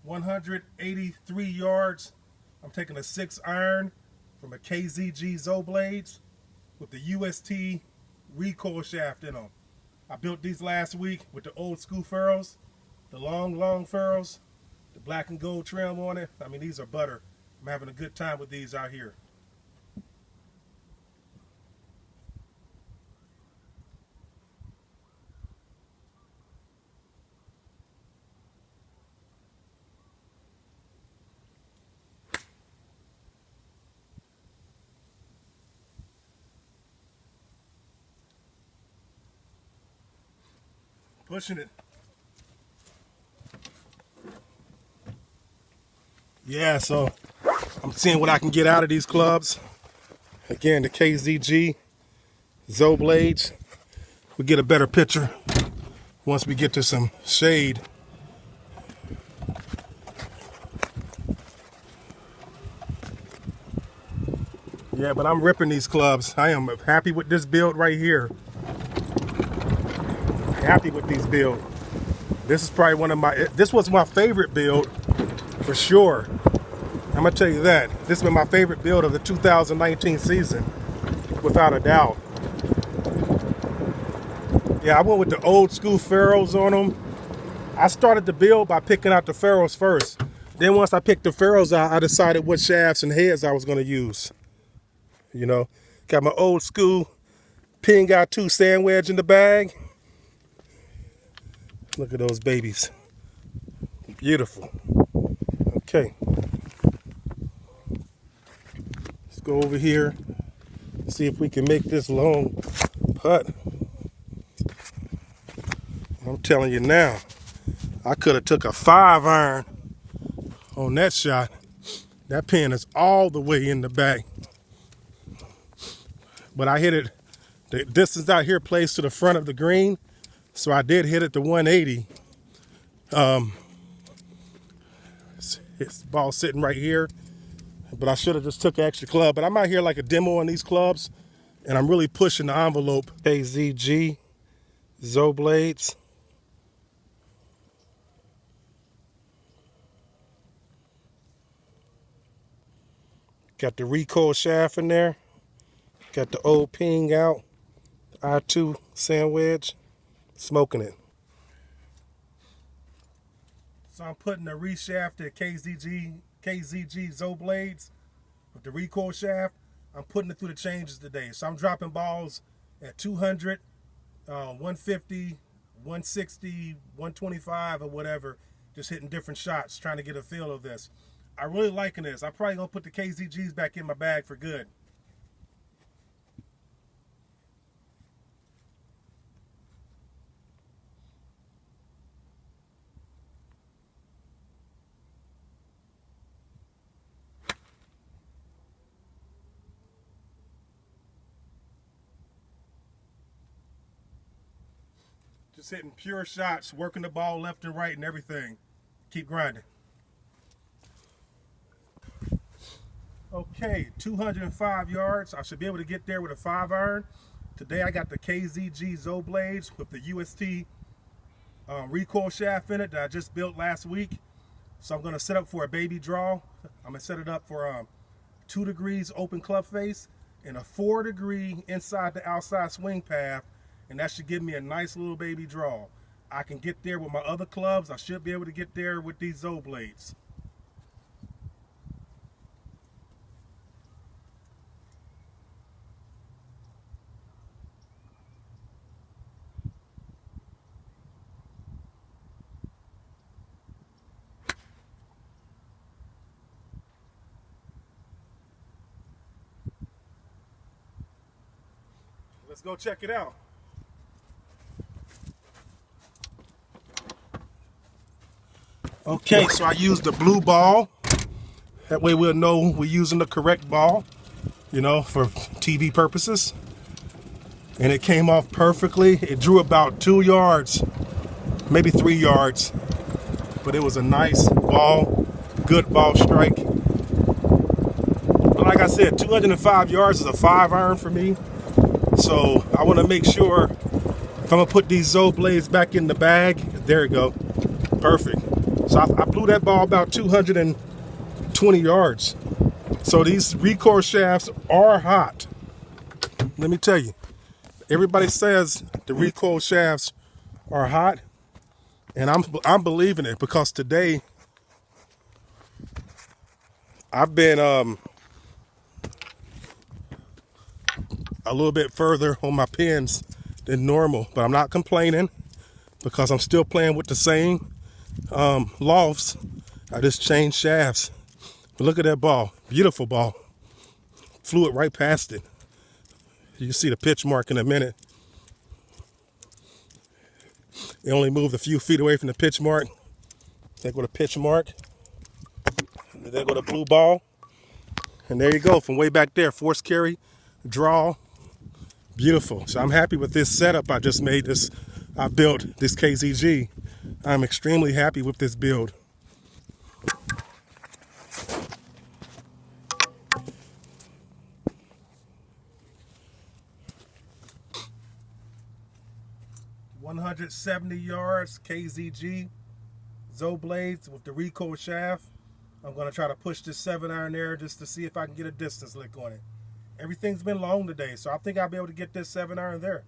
183 yards. I'm taking a 6-iron from a KZG Zo blades with the UST Recoil shaft in them. I built these last week with the old school ferrules, the long ferrules, the black and gold trim on it. I mean, these are butter. I'm having a good time with these out here. Pushing it. Yeah, so I'm seeing what I can get out of these clubs. Again, the KZG Zo blades. We get a better picture once we get to some shade. Yeah, but I'm ripping these clubs. I am happy with this build right here. Happy with these builds. This is probably this was my favorite build for sure. I'm gonna tell you that. This has been my favorite build of the 2019 season, without a doubt. Yeah, I went with the old school ferrules on them. I started the build by picking out the ferrules first. Then once I picked the ferrules out, I decided what shafts and heads I was gonna use. You know, got my old school pin out 2 sand wedge in the bag. Look at those babies. Beautiful. Okay. Let's go over here. See if we can make this long putt. I'm telling you now, I could have took a 5-iron on that shot. That pin is all the way in the back. But I hit it, the distance out here plays to the front of the green. So I did hit it to 180. It's ball sitting right here, but I should have just took an extra club. But I'm out here like a demo on these clubs, and I'm really pushing the envelope. KZG Zo blades. Got the recoil shaft in there. Got the old ping out, I2 sand wedge. Smoking it. So I'm putting the reshafted KZG Zo blades with the recoil shaft. I'm putting it through the changes today. So I'm dropping balls at 200, 150, 160, 125 or whatever. Just hitting different shots, trying to get a feel of this. I'm really liking this. I'm probably gonna put the KZGs back in my bag for good. Just hitting pure shots, working the ball left and right and everything. Keep grinding. Okay, 205 yards. I should be able to get there with a 5-iron. Today I got the KZG Zo blades with the UST recoil shaft in it that I just built last week. So I'm going to set up for a baby draw. I'm going to set it up for 2 degrees open club face and a 4-degree inside the outside swing path. And that should give me a nice little baby draw. I can get there with my other clubs. I should be able to get there with these Zo blades. Let's go check it out. Okay, so I used the blue ball. That way we'll know we're using the correct ball, you know, for TV purposes. And it came off perfectly. It drew about 2 yards, maybe 3 yards. But it was a nice ball, good ball strike. But like I said, 205 yards is a 5-iron for me. So I want to make sure if I'm going to put these Zo blades back in the bag, there you go. Perfect. So I blew that ball about 220 yards. So these recoil shafts are hot. Let me tell you, everybody says the recoil shafts are hot, and I'm believing it, because today I've been a little bit further on my pins than normal, but I'm not complaining because I'm still playing with the same lofts. I just changed shafts. But look at that ball, beautiful ball. Flew it right past it. You can see the pitch mark in a minute. It only moved a few feet away from the pitch mark. There go the pitch mark. There go the blue ball. And there you go, from way back there, force carry, draw, beautiful. So I'm happy with this setup I just made. I built this KZG. I'm extremely happy with this build. $170 yards KZG Zo blades with the recoil shaft. I'm going to try to push this 7-iron there just to see if I can get a distance lick on it. Everything's been long today, so I think I'll be able to get this 7-iron there.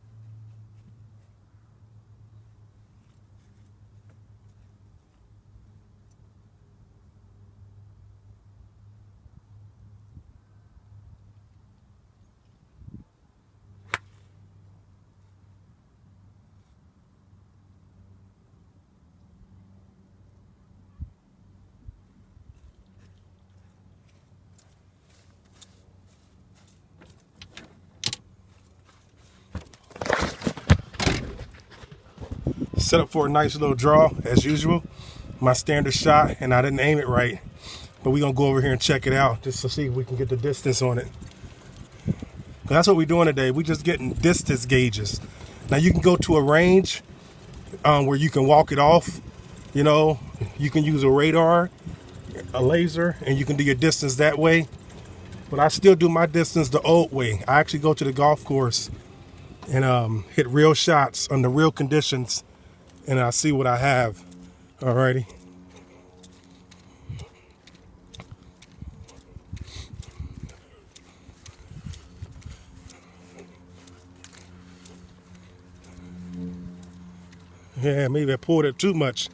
Set up for a nice little draw as usual. My standard shot, and I didn't aim it right, but we're gonna go over here and check it out just to see if we can get the distance on it. That's what we're doing today. We're just getting distance gauges. Now you can go to a range where you can walk it off. You know, you can use a radar, a laser, and you can do your distance that way. But I still do my distance the old way. I actually go to the golf course and hit real shots under real conditions, and I see what I have. Alrighty. Yeah, maybe I pulled it too much,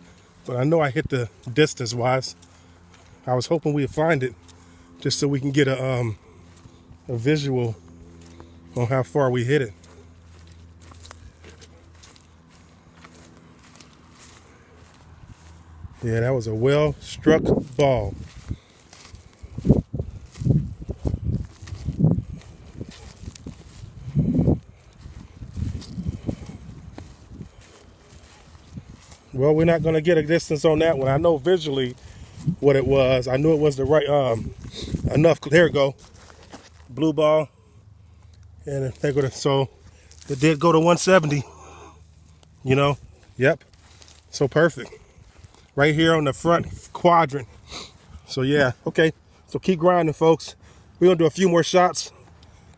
but I know I hit the distance wise. I was hoping we'd find it just so we can get a visual on how far we hit it. Yeah, that was a well struck ball. Well, we're not going to get a distance on that one. I know visually what it was. I knew it was the right enough. There we go. Blue ball. And they go to, so it did go to 170. You know? Yep. So perfect. Right here on the front quadrant. So yeah, okay. So keep grinding, folks. We're gonna do a few more shots,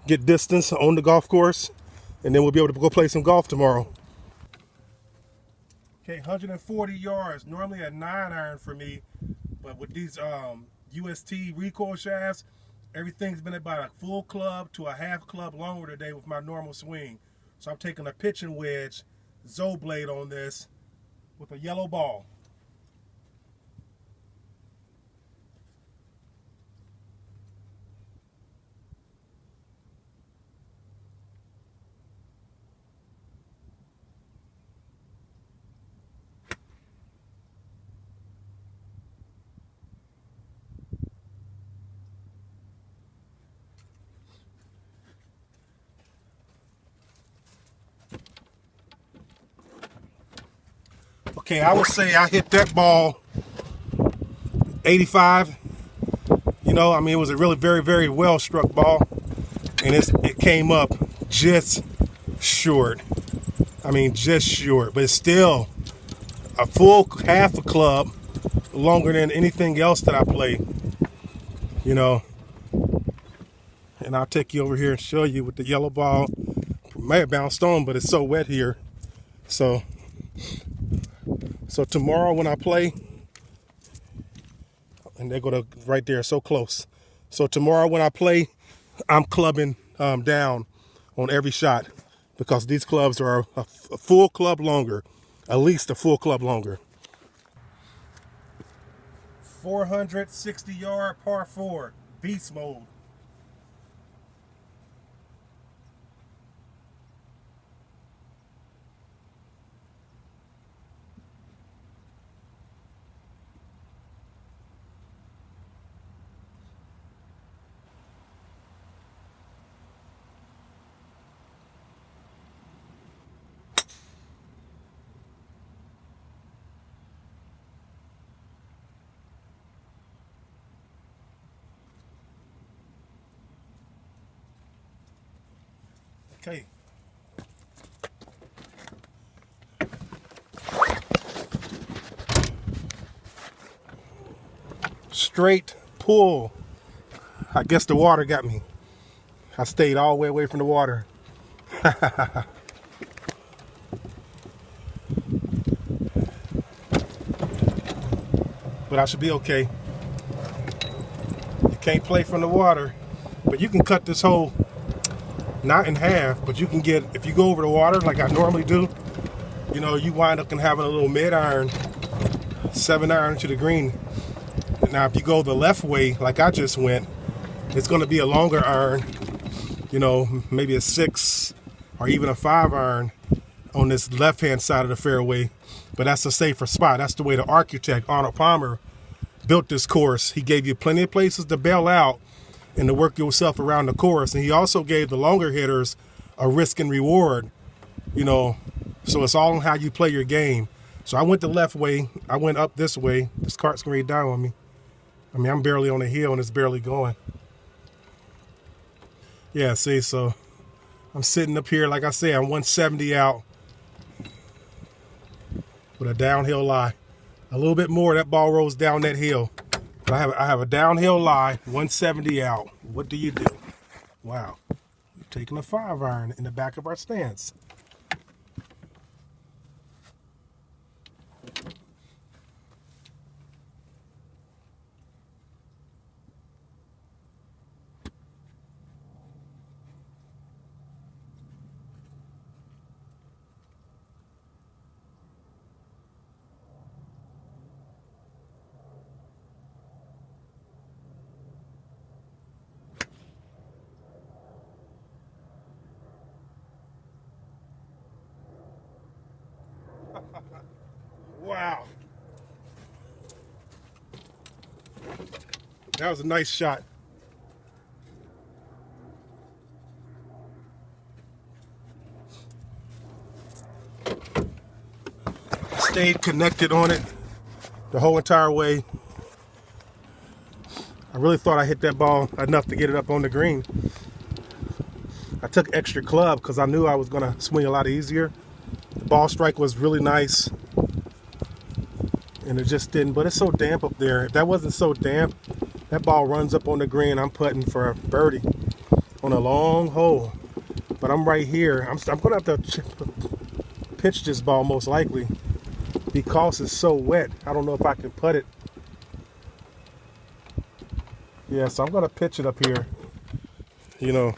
get distance on the golf course, and then we'll be able to go play some golf tomorrow. Okay, 140 yards. Normally a 9-iron for me, but with these UST recoil shafts, everything's been about a full club to a half club longer today with my normal swing. So I'm taking a pitching wedge Zo blade on this with a yellow ball. Okay, I would say I hit that ball 85. You know, I mean, it was a really very, very well struck ball, and it came up just short. I mean, just short, but it's still a full half a club longer than anything else that I play. You know, and I'll take you over here and show you with the yellow ball. It may have bounced on, but it's so wet here. So tomorrow when I play, and they go to right there, so close. So tomorrow when I play, I'm clubbing down on every shot because these clubs are a full club longer, at least a full club longer. 460-yard par 4, beast mode. Okay. Straight pull. I guess the water got me. I stayed all the way away from the water. But I should be okay. You can't play from the water, but you can cut this hole not in half, but you can get, if you go over the water like I normally do, you know, you wind up having a little mid iron, 7-iron to the green. Now if you go the left way like I just went, it's going to be a longer iron, you know, maybe a 6 or even a 5-iron on this left hand side of the fairway, but that's a safer spot. That's the way the architect Arnold Palmer built this course. He gave you plenty of places to bail out and to work yourself around the course. And he also gave the longer hitters a risk and reward, you know, so it's all on how you play your game. So I went the left way. I went up this way. This cart's going to die on me. I mean, I'm barely on the hill and it's barely going. Yeah, see, so I'm sitting up here, like I said, I'm 170 out with a downhill lie. A little bit more, that ball rolls down that hill. But I have a downhill lie, 170 out. What do you do? Wow. We're taking a 5-iron in the back of our stance. Wow. That was a nice shot. Stayed connected on it the whole entire way. I really thought I hit that ball enough to get it up on the green. I took extra club because I knew I was going to swing a lot easier. The ball strike was really nice. And it just didn't, but it's so damp up there. If that wasn't so damp, that ball runs up on the green. I'm putting for a birdie on a long hole. But I'm right here. I'm going to have to pitch this ball most likely because it's so wet. I don't know if I can putt it. Yeah, so I'm going to pitch it up here. You know.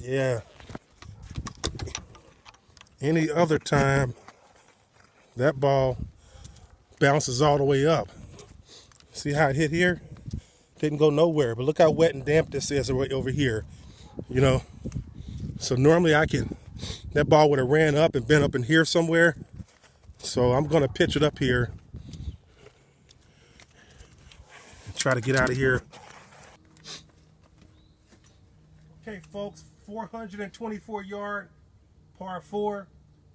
Yeah. Any other time, that ball bounces all the way up. See how it hit here? Didn't go nowhere, but look how wet and damp this is right over here, you know? So normally that ball would have ran up and been up in here somewhere. So I'm gonna pitch it up here. Try to get out of here. Okay, folks, 424-yard par 4.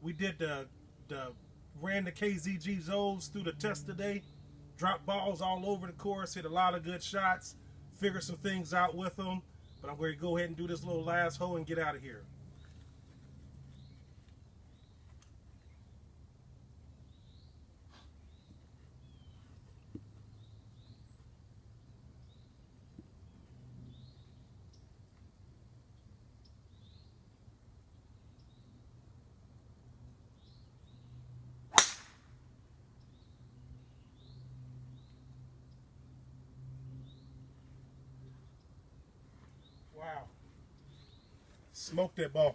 We did ran the KZG Zos through the test today. Dropped balls all over the course, hit a lot of good shots, figured some things out with them. But I'm going to go ahead and do this little last hole and get out of here. Smoke that ball.